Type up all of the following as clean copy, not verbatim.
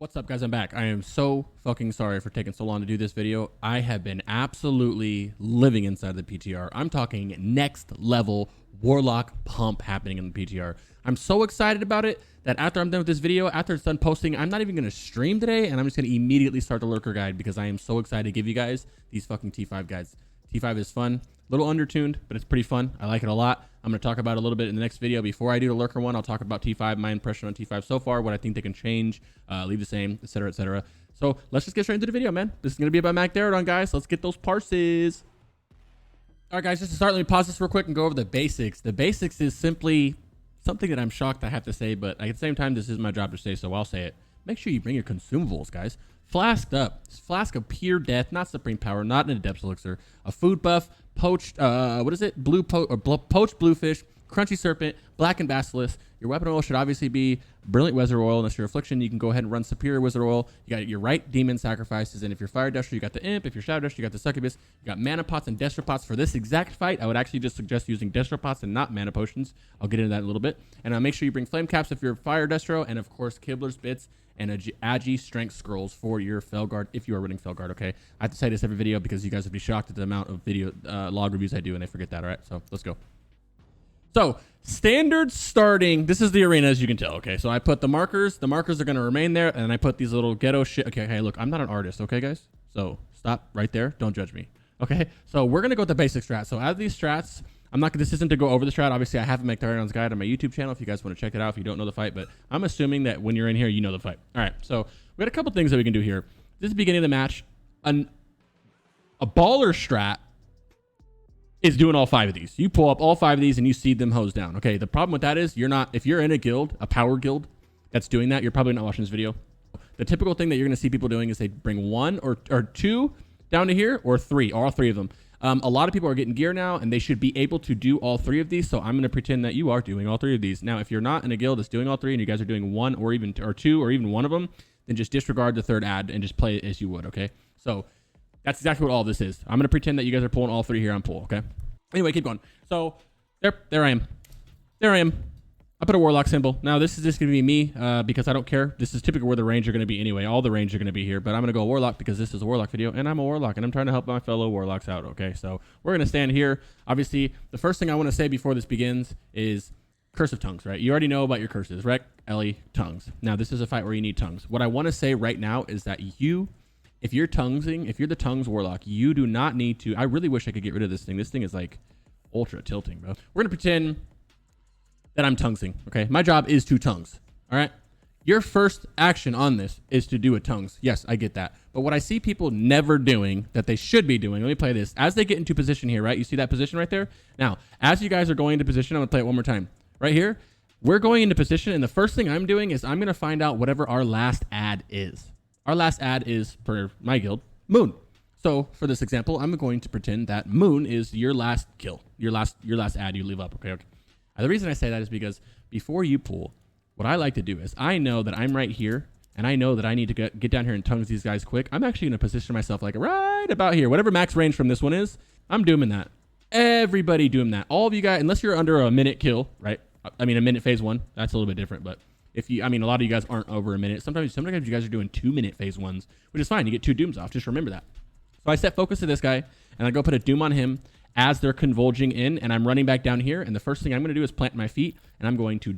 What's up, guys? I'm back. I am so fucking sorry for taking so long to do this video. I have been absolutely living inside the PTR. I'm talking next level Warlock pump happening in the PTR. I'm so excited about it that after I'm done with this video, after it's done posting, I'm not even going to stream today, and I'm just going to immediately start the lurker guide because I am so excited to give you guys these fucking T5 guides. T5 is fun, a little undertuned, but it's pretty fun. I like it a lot. I'm going to talk about it a little bit in the next video. Before I do the lurker one, I'll talk about T5, my impression on T5 so far, what I think they can change, leave the same, etc., etc. So let's just get straight into the video, man. This is going to be about Magtheridon, guys. Let's get those parses. All right, guys, just to start, let me pause this real quick and go over the basics. The basics is simply something that I'm shocked I have to say, but at the same time, this is my job to say, so I'll say it. Make sure you bring your consumables, guys. Flasked up. Flask of pure death, not supreme power, not an adept elixir. A food buff, poached, what is it? Poached bluefish, crunchy serpent, blackened basilisk. Your weapon oil should obviously be brilliant wizard oil. Unless you're affliction, you can go ahead and run superior wizard oil. You got your right demon sacrifices, and if you're fire dusher, you got the imp. If you're shadow dusher, you got the succubus. You got mana pots and destro pots. For this exact fight, I would actually just suggest using destro pots and not mana potions. I'll get into that in a little bit. And make sure you bring flame caps if you're fire destro, and of course Kibler's bits and Agi strength scrolls for your Felguard if you are running Felguard. Okay, I have to say this every video because you guys would be shocked at the amount of video log reviews I do, and I forget that. All right, so let's go. So standard starting, this is the arena, as you can tell. Okay, so I put the markers are going to remain there, and I put these little ghetto shit. Okay, look, I'm not an artist. Okay, guys, so stop right there, don't judge me. Okay, so we're gonna go with the basic strat. So out of these strats, this isn't to go over the strat. Obviously, I have a Magtheridon's guide on my YouTube channel if you guys want to check it out if you don't know the fight, but I'm assuming that when you're in here, you know the fight. All right, so we got a couple things that we can do here. This is the beginning of the match. A baller strat is doing all 5 of these. You pull up all 5 of these and you seed them hose down. Okay, the problem with that is if you're in a guild, a power guild that's doing that, you're probably not watching this video. The typical thing that you're going to see people doing is they bring 1 or 2 down to here, or 3, all 3 of them. A lot of people are getting gear now, and they should be able to do all 3 of these. So I'm going to pretend that you are doing all 3 of these. Now, if you're not in a guild that's doing all 3, and you guys are doing 1 or 2 or even 1 of them, then just disregard the third ad and just play it as you would. Okay, so that's exactly what all this is. I'm going to pretend that you guys are pulling all 3 here on pull. Okay. Anyway, keep going. So there I am. There I am. I put a Warlock symbol. Now, this is just going to be me because I don't care. This is typically where the range are going to be anyway. All the range are going to be here, but I'm going to go Warlock because this is a Warlock video, and I'm a Warlock, and I'm trying to help my fellow Warlocks out, okay? So we're going to stand here. Obviously, the first thing I want to say before this begins is Curse of Tongues, right? You already know about your curses, right? Ellie, tongues. Now, this is a fight where you need tongues. What I want to say right now is that if you're the tongues Warlock, you do not need to. I really wish I could get rid of this thing. This thing is like ultra tilting, bro. We're going to pretend that I'm tonguesing, okay? My job is to tongues, all right? Your first action on this is to do a tongues. Yes, I get that. But what I see people never doing that they should be doing, let me play this. As they get into position here, right? You see that position right there? Now, as you guys are going into position, I'm going to play it one more time. Right here, we're going into position, and the first thing I'm doing is I'm going to find out whatever our last ad is. Our last ad is, per my guild, Moon. So for this example, I'm going to pretend that Moon is your last kill, your last ad you leave up, okay? The reason I say that is because before you pull, what I like to do is I know that I'm right here, and I know that I need to get down here and tongues these guys quick. I'm actually going to position myself like right about here. Whatever max range from this one is, I'm doing that. Everybody doing that. All of you guys, unless you're under a minute kill, right? I mean, a minute phase 1, that's a little bit different, but a lot of you guys aren't over a minute. Sometimes you guys are doing 2-minute phase 1s, which is fine. You get 2 dooms off. Just remember that. So I set focus to this guy, and I go put a doom on him as they're convulging in, and I'm running back down here, and the first thing I'm going to do is plant my feet, and I'm going to ...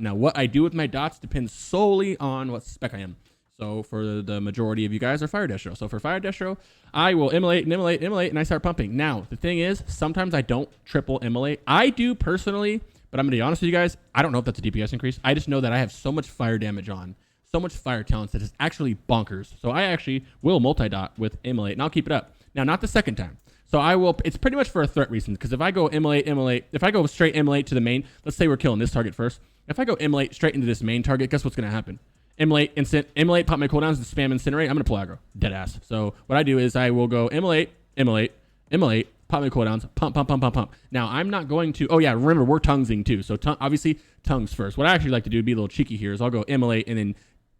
Now, what I do with my dots depends solely on what spec I am. So for the majority of you guys are fire destro. So for fire destro, I will immolate, and I start pumping. Now, the thing is, sometimes I don't triple immolate. I do personally, but I'm going to be honest with you guys, I don't know if that's a DPS increase. I just know that I have so much fire damage on, so much fire talents that it's actually bonkers. So I actually will multi-dot with immolate, and I'll keep it up. Now, not the second time. So I will, it's pretty much for a threat reason, because if I go immolate, if I go straight immolate to the main, let's say we're killing this target first. If I go immolate straight into this main target, guess what's going to happen? Immolate, instant, immolate, pop my cooldowns, and spam incinerate. I'm going to pull aggro. Dead ass. So what I do is I will go immolate, pop my cooldowns, pump. Now, I'm not going to, oh yeah, remember, we're tonguesing too. So obviously, tongues first. What I actually like to do, be a little cheeky here, is I'll go immolate and then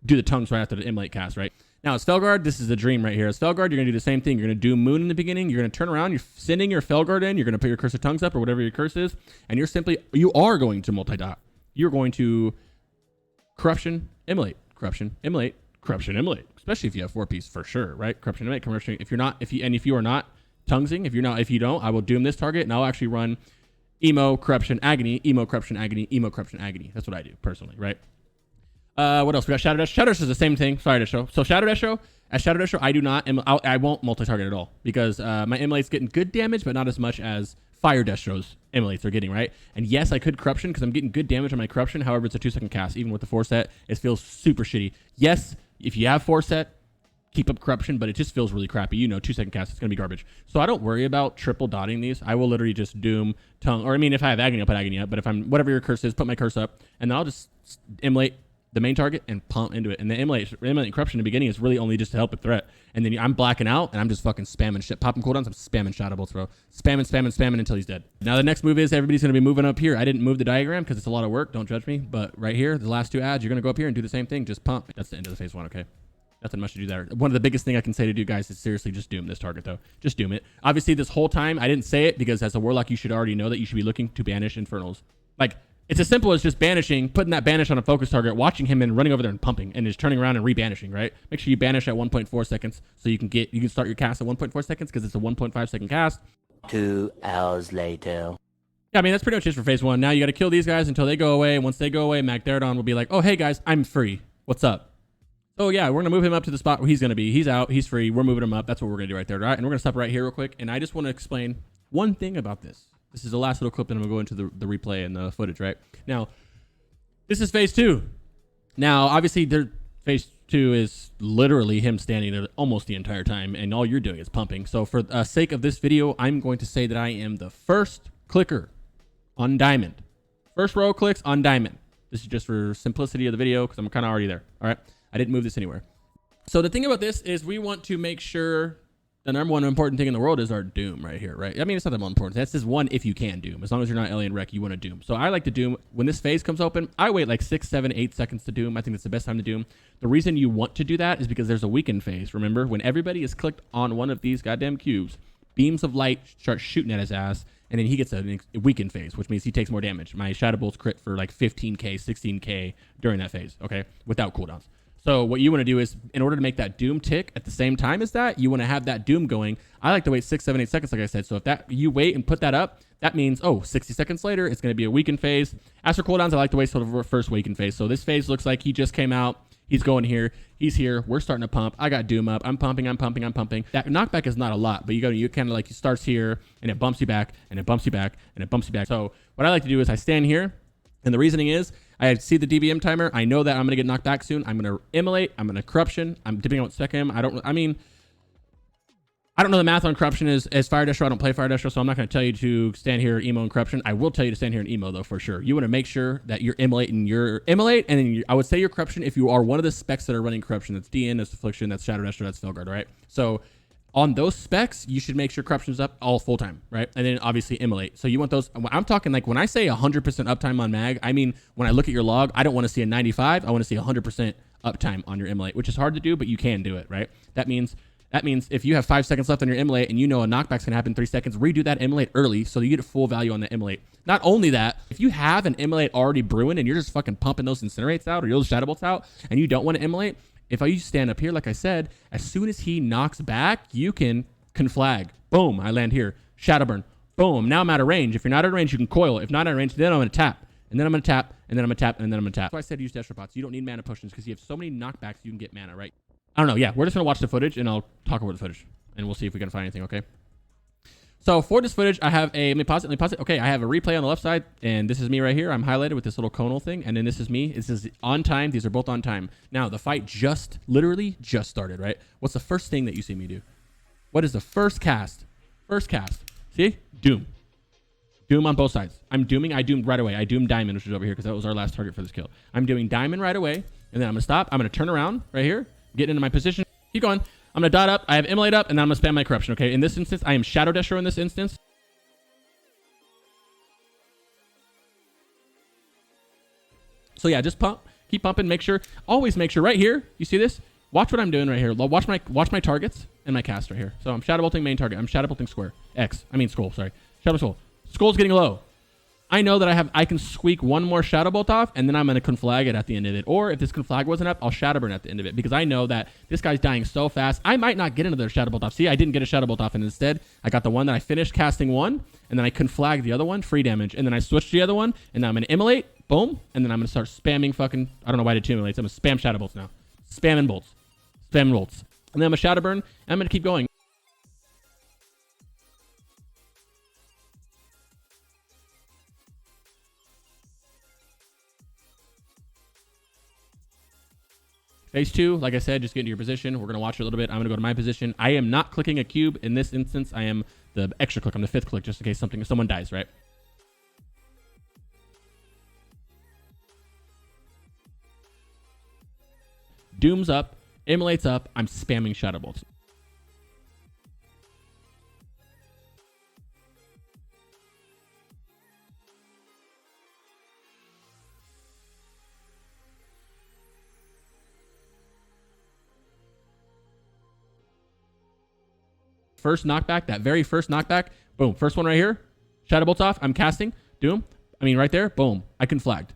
do the tongues right after the immolate cast, right? Now, as Felguard, this is the dream right here. As Felguard, you're going to do the same thing. You're going to do Moon in the beginning. You're going to turn around. You're sending your Felguard in. You're going to put your Curse of Tongues up or whatever your curse is. And you are going to multi-dot. You're going to Corruption, Immolate, Corruption, Immolate, corruption immolate, especially if you have 4-piece for sure, right? Corruption immolate, corruption. If you are not tonguesing, if you don't, I will doom this target and I'll actually run emo, corruption, agony, emo, corruption, agony, emo, corruption, agony. That's what I do personally, right? What else? We got Shadow Dash. Shadow Dash is the same thing. Sorry to show. So Shadow Dash show, I do not, I won't multi-target at all because my immolate's getting good damage, but not as much as Fire Dash shows immolates are getting, right? And yes, I could corruption because I'm getting good damage on my corruption. However, it's a 2-second cast. Even with the 4 set, it feels super shitty. Yes, if you have 4 set, keep up corruption, but it just feels really crappy. You know, 2-second cast, it's gonna be garbage. So I don't worry about triple dotting these. I will literally just doom tongue, or I mean, if I have agony, I'll put agony up. But if I'm whatever your curse is, put my curse up, and then I'll just immolate the main target and pump into it. And the immolate corruption in the beginning is really only just to help with threat. And then I'm blacking out and I'm just fucking spamming shit. Popping cooldowns, I'm spamming shadow bolts, bro. Spamming until he's dead. Now the next move is everybody's gonna be moving up here. I didn't move the diagram because it's a lot of work. Don't judge me. But right here, the last 2 ads, you're gonna go up here and do the same thing. Just pump. That's the end of the phase 1, okay? Nothing much to do there. One of the biggest thing I can say to do, guys, is seriously just doom this target, though. Just doom it. Obviously, this whole time, I didn't say it because as a Warlock, you should already know that you should be looking to banish Infernals. Like, it's as simple as just banishing, putting that banish on a focus target, watching him and running over there and pumping, and just turning around and re-banishing, right? Make sure you banish at 1.4 seconds so you can start your cast at 1.4 seconds because it's a 1.5 second cast. 2 hours later. Yeah, I mean, that's pretty much it for phase 1. Now you got to kill these guys until they go away. Once they go away, Magtheridon will be like, oh, hey, guys, I'm free. What's up? Oh, yeah, we're going to move him up to the spot where he's going to be. He's out. He's free. We're moving him up. That's what we're going to do right there. All right, and we're going to stop right here real quick. And I just want to explain one thing about this. This is the last little clip, and I'm going to go into the replay and the footage, right? Now, this is phase 2. Now, obviously, phase 2 is literally him standing there almost the entire time, and all you're doing is pumping. So for the sake of this video, I'm going to say that I am the first clicker on Diamond. First row clicks on Diamond. This is just for simplicity of the video because I'm kind of already there. All right. I didn't move this anywhere. So the thing about this is we want to make sure the number one important thing in the world is our doom right here, right? I mean, it's not that more important. That's just one if you can doom. As long as you're not alien wreck, you want to doom. So I like to doom. When this phase comes open, I wait like 6, 7, 8 seconds to doom. I think that's the best time to doom. The reason you want to do that is because there's a weaken phase. Remember, when everybody is clicked on one of these goddamn cubes, beams of light start shooting at his ass, and then he gets a weaken phase, which means he takes more damage. My Shadow Bolts crit for like 15k, 16k during that phase, okay? Without cooldowns. So what you want to do is, in order to make that doom tick at the same time as that, you want to have that doom going. I like to wait 6, 7, 8 seconds, like I said. So if that you wait and put that up, that means, 60 seconds later, it's going to be a weaken phase. As for cooldowns, I like to wait till the first weaken phase. So this phase looks like he just came out. He's going here. He's here. We're starting to pump. I got doom up. I'm pumping. That knockback is not a lot, but you kind of like, he starts here and it bumps you back and it bumps you back and it bumps you back. So what I like to do is I stand here, and the reasoning is I see the DBM timer. I know that I'm going to get knocked back soon. I'm going to immolate. I'm going to corruption. I'm dipping out second. I don't know the math on corruption as Fire Dasher. I don't play Fire Dasher, so I'm not going to tell you to stand here, emo, and corruption. I will tell you to stand here and emo, though, for sure. You want to make sure that you're immolating your immolate, and then I would say your corruption if you are one of the specs that are running corruption. That's DN, that's Affliction, that's Shadow Dasher, that's Felguard, right? So on those specs, you should make sure corruption's up all full time, right? And then obviously immolate. So you want those. I'm talking like when I say 100% uptime on mag, I mean when I look at your log, I don't want to see a 95. I want to see 100% uptime on your immolate, which is hard to do, but you can do it, right? That means if you have 5 seconds left on your immolate and you know a knockback's gonna happen in 3 seconds, redo that immolate early so you get full value on the immolate. Not only that, if you have an immolate already brewing and you're just fucking pumping those incinerates out or those shadow bolts out and you don't want to immolate, if you stand up here, like I said, as soon as he knocks back, you can conflag. Boom, I land here. Shadow burn. Boom, now I'm out of range. If you're not out of range, you can coil. If not out of range, then I'm going to tap. And then I'm going to tap. And then I'm going to tap. And then I'm going to tap. So I said use Destra Pots. You don't need mana potions because you have so many knockbacks you can get mana, right? I don't know. Yeah, we're just going to watch the footage and I'll talk over the footage. And we'll see if we can find anything, okay? So for this footage, I have a, let me pause it. Okay, I have a replay on the left side, and this is me right here. I'm highlighted with this little conal thing, and then this is me. This is on time. These are both on time. Now, the fight literally just started, right? What's the first thing that you see me do? What is the first cast? First cast. See? Doom. Doom on both sides. I'm dooming. I doomed right away. I doomed Diamond, which was over here, because that was our last target for this kill. I'm doing Diamond right away, and then I'm going to stop. I'm going to turn around right here, get into my position. Keep going. I'm going to dot up. I have immolate up, and then I'm going to spam my corruption, okay? In this instance, I am Shadow Dasher in this instance. So yeah, just pump. Keep pumping. Always make sure right here. You see this? Watch what I'm doing right here. Watch my targets and my cast right here. So I'm Shadow Bolting main target. I'm Shadow Bolting square. Skull, sorry. Shadow Skull. Skull's getting low. I know that I can squeak one more Shadow Bolt off, and then I'm going to conflag it at the end of it. Or if this conflag wasn't up, I'll Shadowburn at the end of it, because I know that this guy's dying so fast. I might not get another Shadow Bolt off. See, I didn't get a Shadow Bolt off, and instead I got the one that I finished casting one, and then I conflag the other one, free damage, and then I switched to the other one, and now I'm going to immolate, boom, and then I'm going to start spamming fucking, I don't know why I did two immolates. I'm going to spam Shadow Bolts now. Spamming bolts. Spamming bolts. And then I'm going to Shadowburn, and I'm going to keep going. Phase 2, like I said, just get into your position. We're going to watch it a little bit. I'm going to go to my position. I am not clicking a cube in this instance. I am the extra click. I'm the 5th click just in case someone dies, right? Doom's up. Immolate's up. I'm spamming Shadow Bolts. First knockback, that very first knockback, boom. First one right here. Shadow Bolt's off. I'm casting. Doom. I mean, right there. Boom. I conflagged.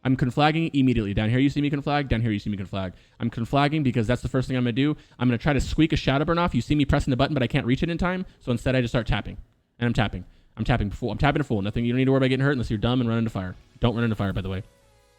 I'm conflagging immediately. Down here, you see me conflag. Down here, you see me conflag. I'm conflagging because that's the first thing I'm going to do. I'm going to try to squeak a Shadowburn off. You see me pressing the button, but I can't reach it in time. So instead, I just start tapping. And I'm tapping. I'm tapping full. I'm tapping to full. Nothing. You don't need to worry about getting hurt unless you're dumb and run into fire. Don't run into fire, by the way.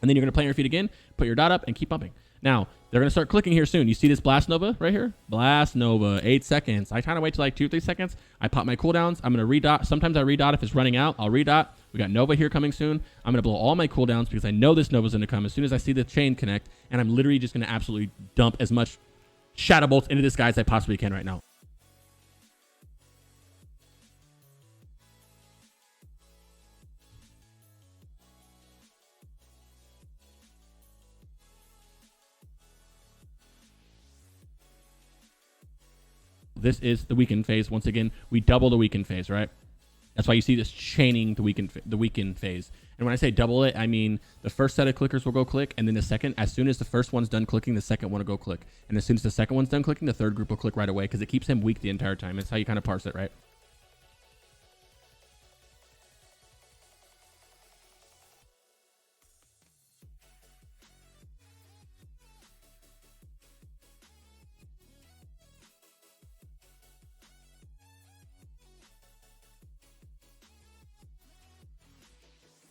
And then you're going to plant your feet again, put your dot up, and keep pumping. Now, they're going to start clicking here soon. You see this Blast Nova right here? Blast Nova, 8 seconds. I kind of wait till like 2-3 seconds. I pop my cooldowns. I'm going to redot. Sometimes I redot if it's running out. I'll redot. We got Nova here coming soon. I'm going to blow all my cooldowns because I know this Nova's going to come as soon as I see the chain connect. And I'm literally just going to absolutely dump as much Shadow Bolts into this guy as I possibly can right now. This is the weakened phase. Once again, we double the weakened phase, right? That's why you see this chaining the weakened phase. And when I say double it, I mean the first set of clickers will go click, and then the second, as soon as the first one's done clicking, the second one will go click. And as soon as the second one's done clicking, the third group will click right away because it keeps him weak the entire time. That's how you kind of parse it, right?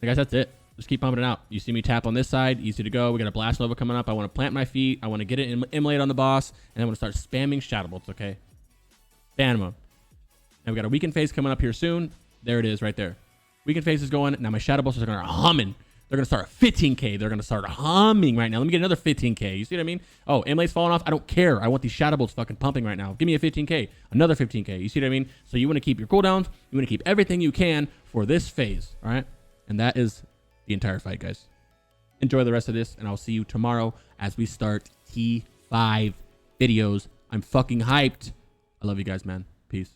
Guys, that's it. Just keep pumping it out. You see me tap on this side, easy to go. We got a Blast Nova coming up. I want to plant my feet. I want to get it immolate on the boss, and I want to start spamming Shadow Bolts, okay? Bam them. Now we got a weakened phase coming up here soon. There it is right there. Weakened phase is going. Now my Shadow Bolts are going to humming. They're going to start 15k. They're going to start humming right now. Let me get another 15k. You see what I mean? Oh, immolate's falling off. I don't care. I want these Shadow Bolts fucking pumping right now. Give me a 15k. Another 15k. You see what I mean? So you want to keep your cooldowns. You want to keep everything you can for this phase, all right? And that is the entire fight, guys. Enjoy the rest of this, and I'll see you tomorrow as we start T5 videos. I'm fucking hyped. I love you guys, man. Peace.